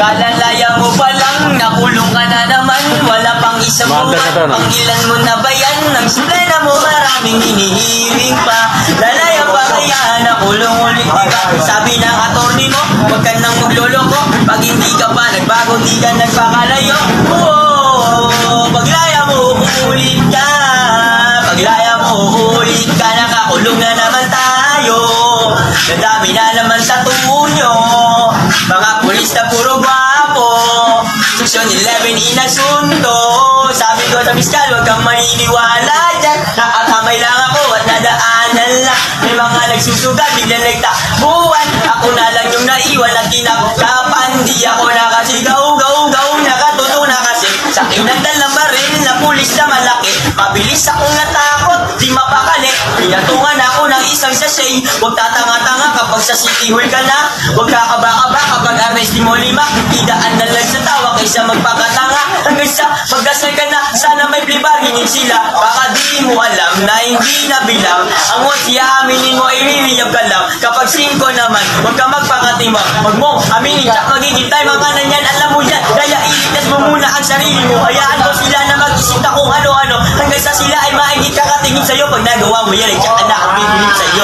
Kalalaya mo pa lang, nakulong ka na naman. Wala pang isang buwan, pang ilan mo na ba yan? Ang suplena mo maraming hinihiling pa. Lalaya pa kaya, nakulong ulit diba? Sabi ng attorney mo, huwag ka nang magloloko. Pag hindi ka pa nagbago, di ka nagpakalayo. Paglaya mo, uulit ka. Paglaya mo, uulit ka. Nakakulong na naman tayo. Nadami na naman sa tunyo. Mga pulis na puro gwapo. Section 11 inasunto. Sabi ko sa piskal, huwag kang maniniwala dyan. Nakakamay lang ako at nadaanan lang. May mga nagsusugal, biglang nagtakbuhan. Ako na lang yung naiwan at kinakapan. Di ako nakasigaw, gaw, nakatuto na kasi. Sa aking nagdalang baril na pulis na malaki. Mabilis akong natakot, di mapakali. Pinatungan ako ng isang sachet. Huwag tatanga-tanga kapag sa city hall ka na. Huwag kakaba-kaba kapag arrest mo 5. Idaan na lang sa tawa kaysa magpakatanga. Hanggang sa magdasal ka na, sana may plibarinin sila. Baka di mo alam na hindi na bilang. Ang siya aminin mo ay ririyab ka lang. Kapag 5 naman, huwag ka magpakatibag. Huwag mo aminin, tsak magiging time. Mga nanyan, alam mo yan. Kaya iligtas mo muna ang sarili mo. Hayaan mo sila na mag-isip na kung ano-ano. Hanggang sa sila ay maingit kakatingin sa'yo. Pag nagawa mo yan, ay tsak na ang bibilin sa'yo.